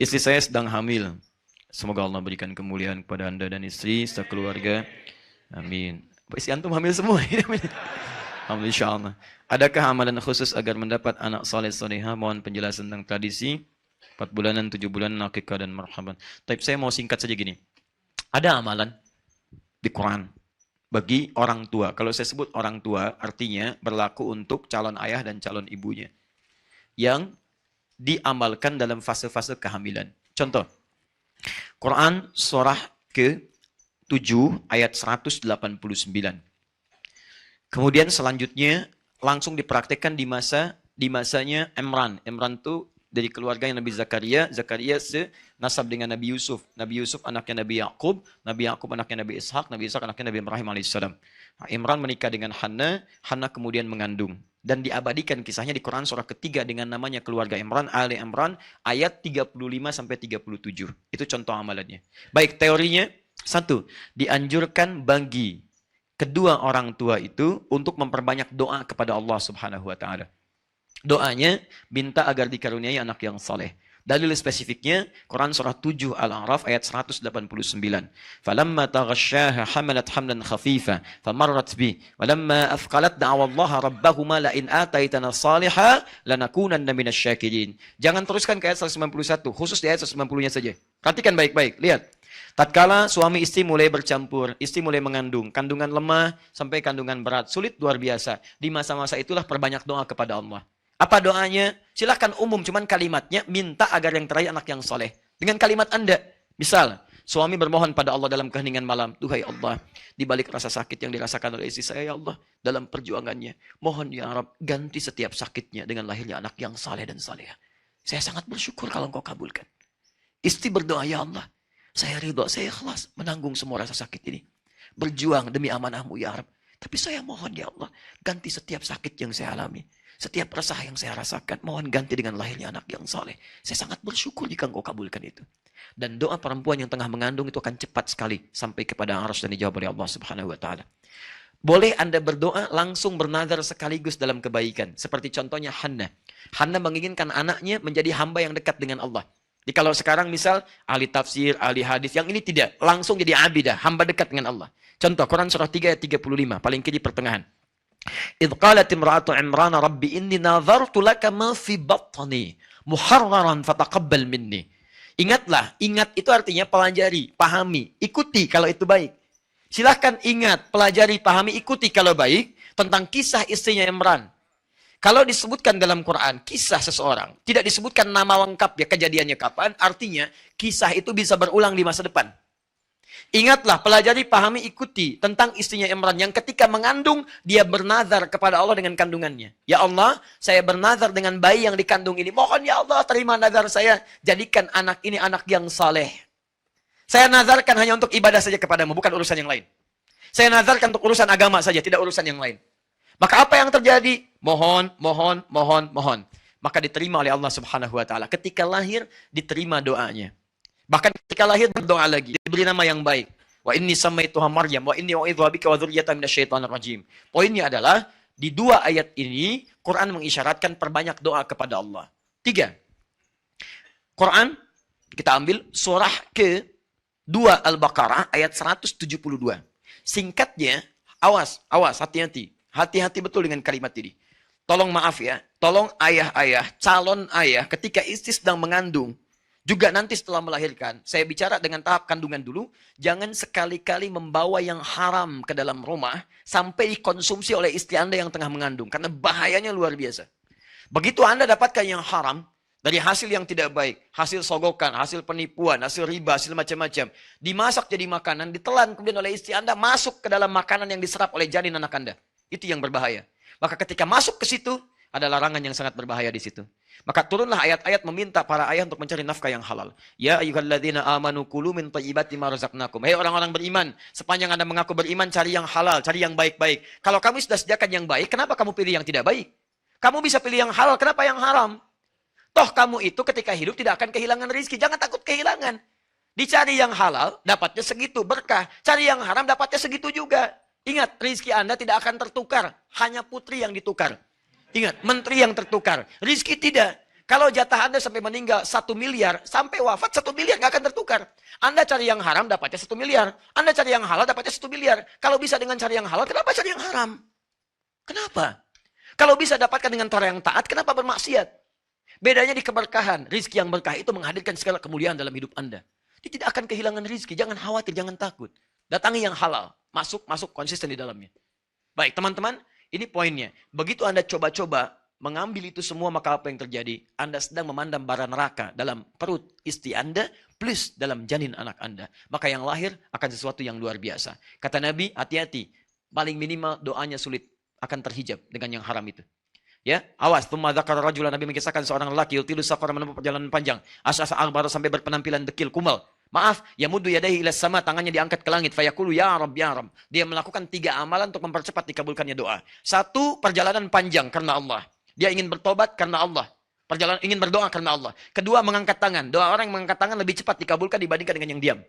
Istri saya sedang hamil. Semoga Allah berikan kemuliaan kepada Anda dan istri, serta keluarga. Amin. Istri antum hamil semua. Alhamdulillah, insyaallah. Adakah amalan khusus agar mendapat anak saleh soleha? Mohon penjelasan tentang tradisi 4 bulanan, 7 bulanan, akikah dan marhaban. Tapi saya mau singkat saja gini. Ada amalan di Quran bagi orang tua. Kalau saya sebut orang tua, artinya berlaku untuk calon ayah dan calon ibunya. Yang diamalkan dalam fase-fase kehamilan. Contoh, Quran surah ke-7 ayat 189. Kemudian selanjutnya langsung dipraktekkan di masanya Imran. Imran itu dari keluarga Nabi Zakaria. Zakaria senasab dengan Nabi Yusuf. Nabi Yusuf anaknya Nabi Yakub. Nabi Yakub anaknya Nabi Ishak. Nabi Ishak anaknya Nabi Ibrahim alaihissalam. Imran menikah dengan Hannah. Hannah kemudian mengandung. Dan diabadikan kisahnya di Quran surah ketiga dengan namanya keluarga Imran, Ali Imran, ayat 35-37. Itu contoh amalannya. Baik, teorinya. 1. Dianjurkan bagi kedua orang tua itu untuk memperbanyak doa kepada Allah Subhanahu wa taala. Doanya minta agar dikaruniai anak yang saleh. Dalil spesifiknya Quran surah 7 Al-A'raf ayat 189. Falamma taghasyaha hamalat hamlan khafifa famarrat bi walamma athqalat da'wa Allah rabbahuma la in ataitana salihah lanakunanna minasyakirin. Jangan teruskan ke ayat 191, khusus di ayat 190-nya saja. Perhatikan baik-baik, lihat. Tatkala suami istri mulai bercampur, istri mulai mengandung, kandungan lemah sampai kandungan berat, sulit luar biasa. Di masa-masa itulah perbanyak doa kepada Allah. Apa doanya? Silahkan umum, cuman kalimatnya minta agar yang terakhir anak yang soleh. Dengan kalimat Anda. Misal, suami bermohon pada Allah dalam keheningan malam. Duhai Allah, di balik rasa sakit yang dirasakan oleh istri saya, ya Allah, dalam perjuangannya, mohon ya Rabb, ganti setiap sakitnya dengan lahirnya anak yang saleh dan salehah. Saya sangat bersyukur kalau Engkau kabulkan. Istri berdoa, ya Allah, saya ridho, saya ikhlas menanggung semua rasa sakit ini. Berjuang demi amanah-Mu, ya Rabb. Tapi saya mohon, ya Allah, ganti setiap sakit yang saya alami. Setiap resah yang saya rasakan, mohon ganti dengan lahirnya anak yang saleh. Saya sangat bersyukur jika Engkau kabulkan itu. Dan doa perempuan yang tengah mengandung itu akan cepat sekali sampai kepada arsy dan dijawab oleh Allah Subhanahu wa taala. Boleh Anda berdoa langsung bernazar sekaligus dalam kebaikan. Seperti contohnya Hannah. Hannah menginginkan anaknya menjadi hamba yang dekat dengan Allah. Jadi kalau sekarang misal ahli tafsir, ahli hadis, yang ini tidak. Langsung jadi abidah, hamba dekat dengan Allah. Contoh Quran surah 3 ayat 35, paling kiri pertengahan. Idh qalat imra'atu Imran rabbi inni nadhartu laka ma fi batni muharraran fataqabbal minni. Ingatlah, ingat itu artinya pelajari, pahami, ikuti kalau itu baik. Silahkan ingat, pelajari, pahami, ikuti kalau baik tentang kisah istrinya Imran. Kalau disebutkan dalam Quran kisah seseorang, tidak disebutkan nama lengkap ya kejadiannya kapan, artinya kisah itu bisa berulang di masa depan. Ingatlah, pelajari, pahami, ikuti tentang istrinya Imran yang ketika mengandung, dia bernazar kepada Allah dengan kandungannya. Ya Allah, saya bernazar dengan bayi yang dikandung ini. Mohon ya Allah, terima nazar saya. Jadikan anak ini anak yang saleh. Saya nazarkan hanya untuk ibadah saja kepadamu, bukan urusan yang lain. Saya nazarkan untuk urusan agama saja, tidak urusan yang lain. Maka apa yang terjadi? Mohon. Maka diterima oleh Allah Subhanahu wa taala. Ketika lahir, diterima doanya. Bahkan ketika lahir berdoa lagi, diberi nama yang baik. Wa inni samaituha Maryam wa inni u'idzuha bika wa dzurriyyataha minasyaitonir rajim. Poinnya adalah di dua ayat ini Quran mengisyaratkan perbanyak doa kepada Allah. 3. Quran kita ambil surah ke-2 Al-Baqarah ayat 172. Singkatnya, awas, hati-hati. Hati-hati betul dengan kalimat ini. Tolong maaf ya, tolong ayah-ayah, calon ayah ketika istri sedang mengandung, juga nanti setelah melahirkan, saya bicara dengan tahap kandungan dulu, jangan sekali-kali membawa yang haram ke dalam rumah sampai dikonsumsi oleh istri Anda yang tengah mengandung. Karena bahayanya luar biasa. Begitu Anda dapatkan yang haram, dari hasil yang tidak baik, hasil sogokan, hasil penipuan, hasil riba, hasil macam-macam, dimasak jadi makanan, ditelan kemudian oleh istri Anda, masuk ke dalam makanan yang diserap oleh janin anak Anda. Itu yang berbahaya. Maka ketika masuk ke situ, ada larangan yang sangat berbahaya di situ. Maka turunlah ayat-ayat meminta para ayah untuk mencari nafkah yang halal. Ya ayyuhalladzina amanu kulu min thayyibati ma razaqnakum. Hei orang-orang beriman, sepanjang Anda mengaku beriman, cari yang halal, cari yang baik-baik. Kalau kamu sudah sediakan yang baik, kenapa kamu pilih yang tidak baik? Kamu bisa pilih yang halal, kenapa yang haram? Toh kamu itu ketika hidup tidak akan kehilangan rezeki, jangan takut kehilangan. Dicari yang halal, dapatnya segitu berkah. Cari yang haram, dapatnya segitu juga. Ingat, rezeki Anda tidak akan tertukar, hanya putri yang ditukar. Ingat, menteri yang tertukar. Rizki tidak. Kalau jatah Anda sampai meninggal 1 miliar, sampai wafat 1 miliar nggak akan tertukar. Anda cari yang haram dapatnya 1 miliar. Anda cari yang halal dapatnya 1 miliar. Kalau bisa dengan cari yang halal, kenapa cari yang haram? Kenapa? Kalau bisa dapatkan dengan cara yang taat, kenapa bermaksiat? Bedanya di keberkahan. Rizki yang berkah itu menghadirkan segala kemuliaan dalam hidup Anda. Dia tidak akan kehilangan rizki. Jangan khawatir, jangan takut. Datangi yang halal. Masuk konsisten di dalamnya. Baik, teman-teman. Ini poinnya. Begitu Anda coba-coba mengambil itu semua, maka apa yang terjadi? Anda sedang memandang bara neraka dalam perut istri Anda plus dalam janin anak Anda. Maka yang lahir akan sesuatu yang luar biasa. Kata Nabi, hati-hati. Paling minimal doanya sulit akan terhijab dengan yang haram itu. Ya, awas. Tsumma dzakara rajulan, Nabi mengisahkan seorang lelaki yutilu safar, menempuh perjalanan panjang. Asa-asa akbar, sampai berpenampilan dekil, kumal. Maaf, yamuddu yadayhi ila sama, tangannya diangkat ke langit. Fayaqulu ya Rabb, ya Rabb. Dia melakukan 3 amalan untuk mempercepat dikabulkannya doa. 1, perjalanan panjang karena Allah. Dia ingin bertobat karena Allah. Perjalanan ingin berdoa karena Allah. 2, mengangkat tangan. Doa orang yang mengangkat tangan lebih cepat dikabulkan dibandingkan dengan yang diam.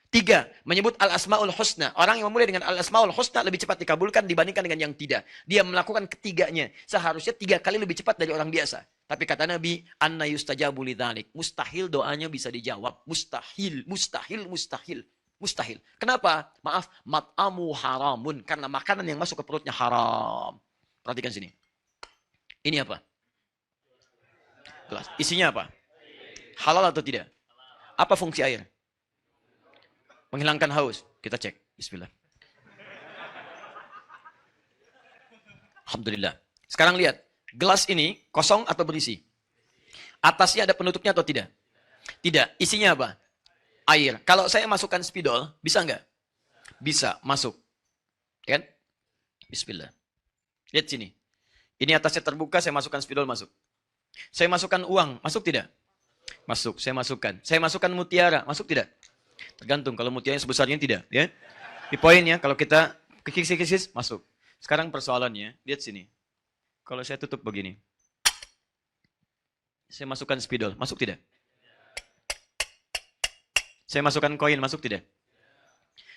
3, menyebut al-asma'ul husna. Orang yang memulai dengan al-asma'ul husna lebih cepat dikabulkan dibandingkan dengan yang tidak. Dia melakukan ketiganya. Seharusnya 3 kali lebih cepat dari orang biasa. Tapi kata Nabi, anna yustajabu lidzalik. Mustahil doanya bisa dijawab. Mustahil, mustahil, mustahil. Mustahil. Kenapa? Maaf, mat'amu haramun. Karena makanan yang masuk ke perutnya haram. Perhatikan sini. Ini apa? Gelas. Isinya apa? Halal atau tidak? Apa fungsi air? Menghilangkan haus. Kita cek. Bismillah. Alhamdulillah. Sekarang lihat. Gelas ini kosong atau berisi? Atasnya ada penutupnya atau tidak? Tidak. Isinya apa? Air. Kalau saya masukkan spidol, bisa nggak? Bisa. Masuk. Kan? Bismillah. Lihat sini. Ini atasnya terbuka, saya masukkan spidol, masuk. Saya masukkan uang, masuk tidak? Masuk. Saya masukkan. Saya masukkan mutiara, masuk tidak? Tergantung. Kalau mutiaranya sebesarnya tidak. Ya. Di poinnya, kalau kita kikis-kikis, masuk. Sekarang persoalannya, lihat sini. Kalau saya tutup begini. Saya masukkan spidol, masuk tidak? Saya masukkan koin, masuk tidak?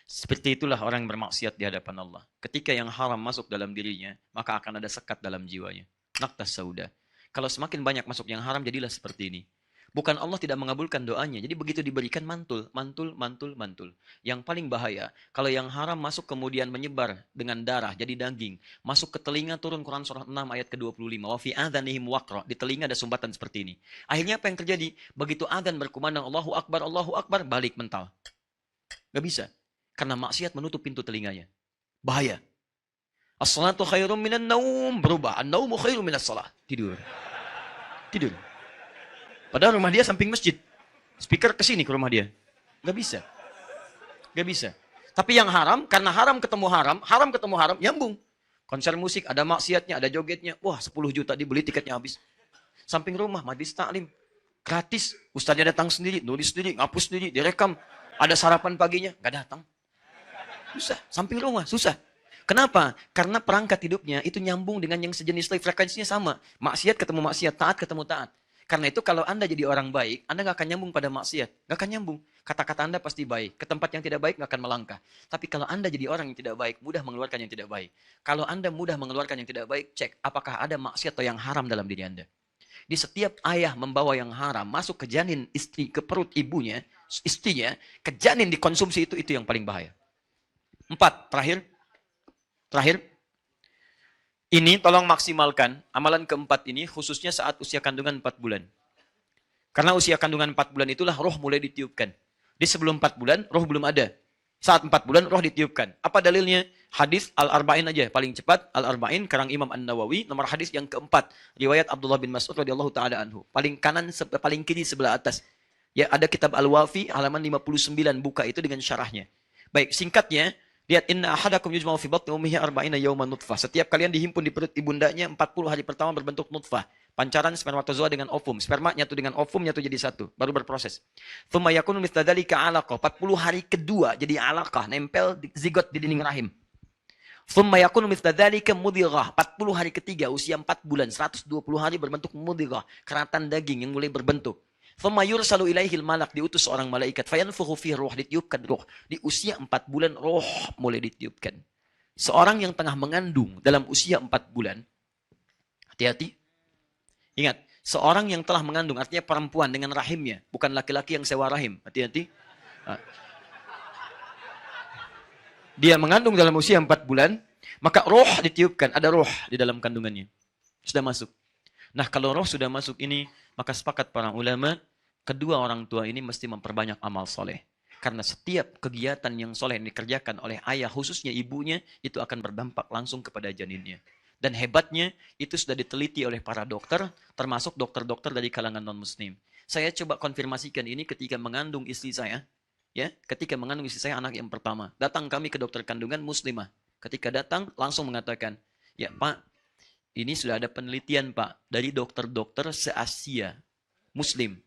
Seperti itulah orang yang bermaksiat di hadapan Allah. Ketika yang haram masuk dalam dirinya, maka akan ada sekat dalam jiwanya. Naktas sauda. Kalau semakin banyak masuk yang haram, jadilah seperti ini. Bukan Allah tidak mengabulkan doanya. Jadi begitu diberikan mantul, mantul, mantul, mantul. Yang paling bahaya, kalau yang haram masuk kemudian menyebar dengan darah, jadi daging. Masuk ke telinga, turun Quran surah 6 ayat ke-25. Wa fi adhanihim waqra. Di telinga ada sumbatan seperti ini. Akhirnya apa yang terjadi? Begitu adzan berkumandang Allahu Akbar, balik mental. Gak bisa. Karena maksiat menutup pintu telinganya. Bahaya. As-salatu khairum minan naum. Berubah. An-naumu khairum minas salah. Tidur. Tidur. Padahal rumah dia samping masjid. Speaker ke sini ke rumah dia. Gak bisa. Gak bisa. Tapi yang haram, karena haram ketemu haram, nyambung. Konser musik, ada maksiatnya, ada jogetnya. Wah, 10 juta dibeli, tiketnya habis. Samping rumah, majlis taklim. Gratis. Ustaznya datang sendiri, nulis sendiri, ngapus sendiri, direkam. Ada sarapan paginya, gak datang. Susah. Samping rumah, susah. Kenapa? Karena perangkat hidupnya itu nyambung dengan yang sejenis, frekuensinya sama. Maksiat ketemu maksiat, taat ketemu taat. Karena itu kalau Anda jadi orang baik, Anda nggak akan nyambung pada maksiat. Nggak akan nyambung. Kata-kata Anda pasti baik. Ke tempat yang tidak baik nggak akan melangkah. Tapi kalau Anda jadi orang yang tidak baik, mudah mengeluarkan yang tidak baik. Kalau Anda mudah mengeluarkan yang tidak baik, cek apakah ada maksiat atau yang haram dalam diri Anda. Di setiap ayah membawa yang haram masuk ke janin istri, ke perut ibunya, istrinya, ke janin dikonsumsi itu yang paling bahaya. 4, terakhir. Ini tolong maksimalkan amalan keempat ini khususnya saat usia kandungan 4 bulan. Karena usia kandungan 4 bulan itulah roh mulai ditiupkan. Di sebelum 4 bulan roh belum ada. Saat 4 bulan roh ditiupkan. Apa dalilnya? Hadis Al-Arba'in aja paling cepat. Al-Arba'in karang Imam An-Nawawi, nomor hadis yang keempat. Riwayat Abdullah bin Mas'ud radhiyallahu taala anhu. Paling kanan paling kiri sebelah atas. Ya ada kitab Al-Wafi halaman 59, buka itu dengan syarahnya. Baik, singkatnya lihat, inna ahadakum yujma'u fi batni ummihi arba'ina yawman nutfah. Setiap kalian dihimpun di perut ibundanya 40 hari pertama berbentuk nutfah. Pancaran spermatozoa dengan ovum. Sperma nyatu dengan ovum nyatu jadi satu, baru berproses. Tsumma yakunu mithla dzalika 'alaqah. 40 hari kedua jadi 'alaqah, nempel di zigot di dinding rahim. Tsumma yakunu mithla dzalika mudghah. 40 hari ketiga usia 4 bulan, 120 hari berbentuk mudghah, keratan daging yang mulai berbentuk. Thumma yursalu ilaihil malak, diutus seorang malaikat, fayanfukhu fihi ruh, ditiupkan ruh. Di usia 4 bulan roh mulai ditiupkan. Seorang yang tengah mengandung dalam usia 4 bulan, hati-hati. Ingat, Seorang yang telah mengandung, artinya perempuan dengan rahimnya, bukan laki-laki yang sewa rahim. Hati-hati. Nah, dia mengandung dalam usia 4 bulan, maka roh ditiupkan, ada roh di dalam kandungannya. Sudah masuk. Nah, kalau roh sudah masuk ini, maka sepakat para ulama, kedua orang tua ini mesti memperbanyak amal soleh. Karena setiap kegiatan yang soleh yang dikerjakan oleh ayah, khususnya ibunya, itu akan berdampak langsung kepada janinnya. Dan hebatnya, itu sudah diteliti oleh para dokter, termasuk dokter-dokter dari kalangan non-muslim. Saya coba konfirmasikan ini ketika mengandung istri saya. Ya, ketika mengandung istri saya anak yang pertama. Datang kami ke dokter kandungan muslimah. Ketika datang, langsung mengatakan, ya Pak, ini sudah ada penelitian Pak, dari dokter-dokter se-Asia, muslim.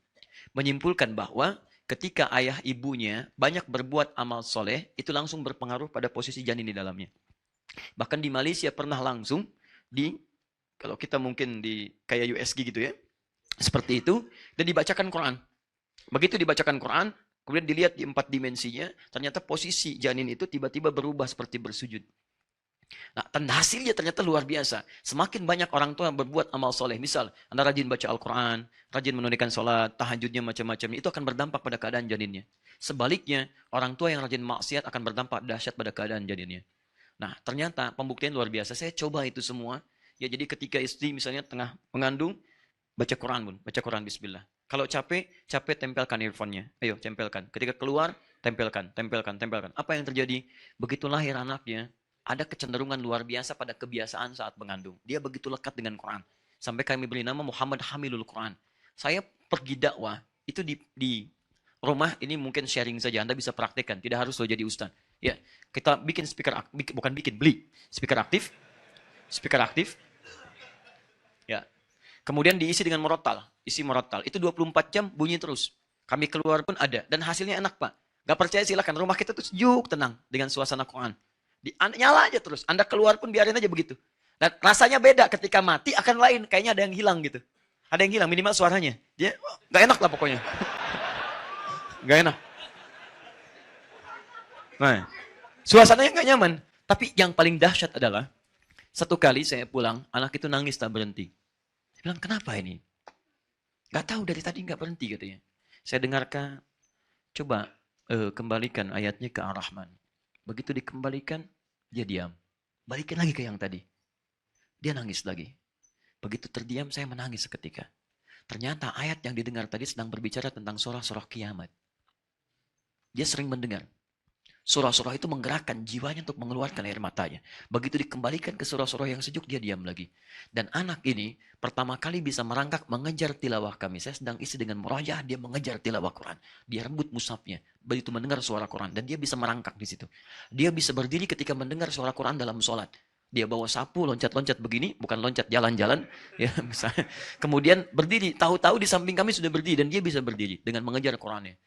Menyimpulkan bahwa ketika ayah ibunya banyak berbuat amal soleh, itu langsung berpengaruh pada posisi janin di dalamnya. Bahkan di Malaysia pernah langsung, kalau kita mungkin di kayak USG gitu ya, seperti itu, dan dibacakan Quran. Begitu dibacakan Quran, kemudian dilihat di 4 dimensinya, ternyata posisi janin itu tiba-tiba berubah seperti bersujud. Nah, hasilnya ternyata luar biasa. Semakin banyak orang tua yang berbuat amal soleh. Misal, Anda rajin baca Al-Quran, rajin menunaikan sholat, tahajudnya macam-macam. Itu akan berdampak pada keadaan janinnya. Sebaliknya, orang tua yang rajin maksiat akan berdampak dahsyat pada keadaan janinnya. Nah, ternyata pembuktian luar biasa. Saya coba itu semua. Ya, jadi ketika istri misalnya tengah mengandung, baca Quran pun. Baca Quran, bismillah. Kalau capek tempelkan earphone-nya. Ayo, tempelkan. Ketika keluar, tempelkan. Apa yang terjadi? Begitu lahir anaknya, ada kecenderungan luar biasa pada kebiasaan saat mengandung. Dia begitu lekat dengan Quran. Sampai kami beri nama Muhammad Hamilul Quran. Saya pergi dakwah, itu di rumah, ini mungkin sharing saja. Anda bisa praktekkan, tidak harus lo jadi ustaz. Ya, kita bikin beli speaker aktif. Ya. Kemudian diisi dengan murattal. Isi murattal. Itu 24 jam bunyi terus. Kami keluar pun ada. Dan hasilnya enak, Pak. Gak percaya silakan. Rumah kita tuh sejuk, tenang. Dengan suasana Quran. Nyala aja terus. Anda keluar pun biarin aja begitu. Dan rasanya beda ketika mati akan lain. Kayaknya ada yang hilang gitu. Ada yang hilang, minimal suaranya. Dia gak enak lah pokoknya. Gak enak. Nah, suasananya gak nyaman. Tapi yang paling dahsyat adalah, satu kali saya pulang, anak itu nangis tak berhenti. Saya bilang, kenapa ini? Gak tahu dari tadi gak berhenti katanya. Saya dengarkan, coba kembalikan ayatnya ke Ar-Rahman. Begitu dikembalikan, dia diam. Balikin lagi ke yang tadi. Dia nangis lagi. Begitu terdiam, saya menangis seketika. Ternyata ayat yang didengar tadi sedang berbicara tentang surah-surah kiamat. Dia sering mendengar. Surah-surah itu menggerakkan jiwanya untuk mengeluarkan air matanya. Begitu dikembalikan ke surah-surah yang sejuk, dia diam lagi. Dan anak ini pertama kali bisa merangkak mengejar tilawah kami. Saya sedang isi dengan murajah, dia mengejar tilawah Quran. Dia rebut mushafnya. Begitu mendengar suara Quran. Dan dia bisa merangkak di situ. Dia bisa berdiri ketika mendengar suara Quran dalam sholat. Dia bawa sapu, loncat-loncat begini. Bukan loncat jalan-jalan. Ya, misalnya. Kemudian berdiri. Tahu-tahu di samping kami sudah berdiri. Dan dia bisa berdiri dengan mengejar Qurannya.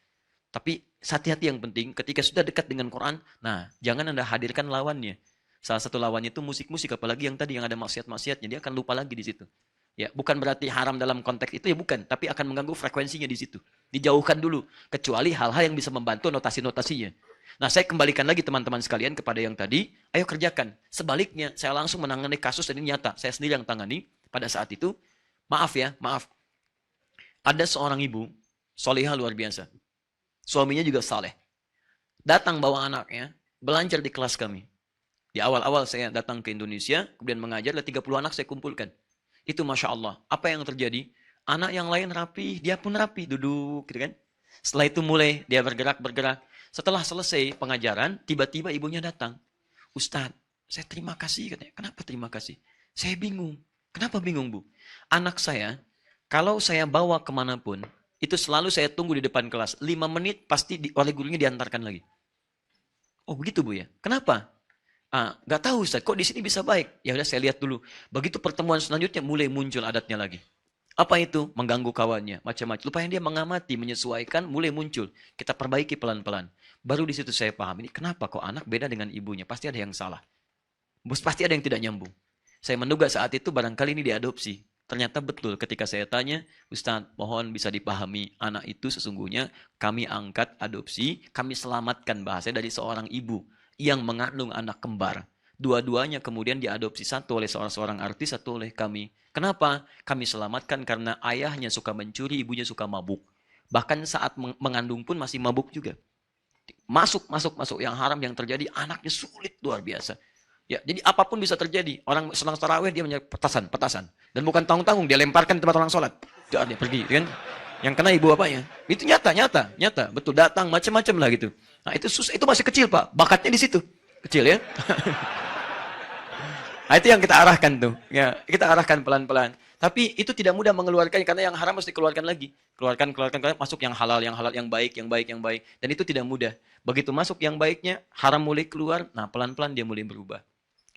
Tapi hati-hati yang penting, ketika sudah dekat dengan Quran, nah jangan Anda hadirkan lawannya. Salah satu lawannya itu musik-musik, apalagi yang tadi yang ada maksiat-maksiatnya, dia akan lupa lagi di situ. Ya, bukan berarti haram dalam konteks itu ya bukan, tapi akan mengganggu frekuensinya di situ. Dijauhkan dulu, kecuali hal-hal yang bisa membantu notasi-notasinya. Nah, saya kembalikan lagi teman-teman sekalian kepada yang tadi, ayo kerjakan. Sebaliknya, saya langsung menangani kasus dan ini nyata. Saya sendiri yang tangani pada saat itu. Maaf. Ada seorang ibu, solihah luar biasa. Suaminya juga saleh. Datang bawa anaknya, belajar di kelas kami. Di awal-awal saya datang ke Indonesia, kemudian mengajar, 30 anak saya kumpulkan. Itu Masya Allah. Apa yang terjadi? Anak yang lain rapi, dia pun rapi, duduk gitu kan. Setelah itu mulai dia bergerak. Setelah selesai pengajaran, tiba-tiba ibunya datang. Ustadz, saya terima kasih katanya. Kenapa terima kasih? Saya bingung. Kenapa bingung, Bu? Anak saya, kalau saya bawa kemanapun, itu selalu saya tunggu di depan kelas. 5 menit pasti oleh gurunya diantarkan lagi. Oh begitu Bu ya? Kenapa? Gak tahu Ustaz, kok di sini bisa baik? Ya udah saya lihat dulu. Begitu pertemuan selanjutnya mulai muncul adatnya lagi. Apa itu? Mengganggu kawannya, macam-macam. Lupanya dia mengamati, menyesuaikan, mulai muncul. Kita perbaiki pelan-pelan. Baru di situ saya paham, ini kenapa kok anak beda dengan ibunya? Pasti ada yang salah. Pasti ada yang tidak nyambung. Saya menduga saat itu barangkali ini diadopsi. Ternyata betul ketika saya tanya, Ustadz mohon bisa dipahami, anak itu sesungguhnya kami angkat adopsi, kami selamatkan bahasa dari seorang ibu yang mengandung anak kembar. Dua-duanya kemudian diadopsi, satu oleh seorang artis, satu oleh kami. Kenapa? Kami selamatkan karena ayahnya suka mencuri, ibunya suka mabuk. Bahkan saat mengandung pun masih mabuk juga. Masuk. Yang haram yang terjadi, anaknya sulit luar biasa. Ya, jadi apapun bisa terjadi. Orang selang tarawih dia petasan. Dan bukan tanggung-tanggung, dia lemparkan tempat orang sholat. Dia pergi, kan? Yang kena ibu bapaknya. Itu nyata. Betul, datang macam-macam lah gitu. Nah, itu susah, itu masih kecil, Pak. Bakatnya di situ. Kecil ya. Nah, itu yang kita arahkan tuh. Ya, kita arahkan pelan-pelan. Tapi itu tidak mudah mengeluarkannya karena yang haram mesti dikeluarkan lagi. Keluarkan, masuk yang halal, yang baik. Dan itu tidak mudah. Begitu masuk yang baiknya, haram mulai keluar, nah pelan-pelan dia mulai berubah.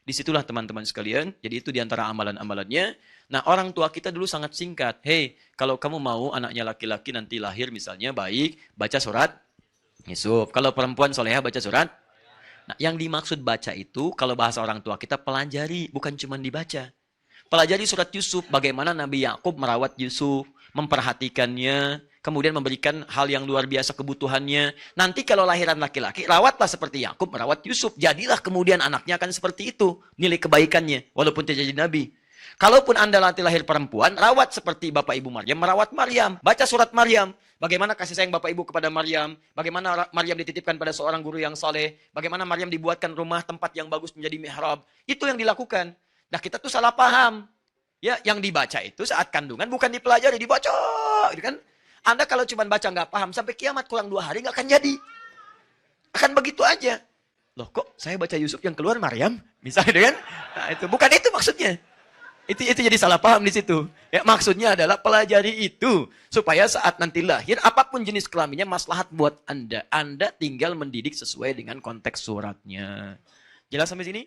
Disitulah teman-teman sekalian, jadi itu diantara amalan-amalannya. Nah, orang tua kita dulu sangat singkat. Hei, kalau kamu mau anaknya laki-laki nanti lahir misalnya baik, baca surat Yusuf. Kalau perempuan soleha baca surat. Nah, yang dimaksud baca itu, kalau bahasa orang tua kita pelajari, bukan cuma dibaca. Pelajari surat Yusuf, bagaimana Nabi Yakub merawat Yusuf, memperhatikannya, kemudian memberikan hal yang luar biasa kebutuhannya. Nanti kalau lahiran laki-laki, rawatlah seperti Yakub merawat Yusuf. Jadilah kemudian anaknya akan seperti itu, nilai kebaikannya, walaupun tidak jadi Nabi. Kalaupun Anda nanti lahir perempuan, rawat seperti Bapak Ibu Maryam, merawat Maryam. Baca surat Maryam. Bagaimana kasih sayang Bapak Ibu kepada Maryam. Bagaimana Maryam dititipkan pada seorang guru yang saleh. Bagaimana Maryam dibuatkan rumah tempat yang bagus menjadi mihrab. Itu yang dilakukan. Nah, kita tuh salah paham. Ya, yang dibaca itu saat kandungan bukan dipelajari, dibaca. Gitu kan? Anda kalau cuma baca nggak paham, sampai kiamat kurang 2 hari nggak akan jadi. Akan begitu aja. Loh, kok saya baca Yusuf yang keluar Maryam? Misalnya kan? Nah, itu bukan itu maksudnya. Itu jadi salah paham di situ. Ya, maksudnya adalah pelajari itu supaya saat nanti lahir apapun jenis kelaminnya maslahat buat Anda. Anda tinggal mendidik sesuai dengan konteks suratnya. Jelas sampai sini?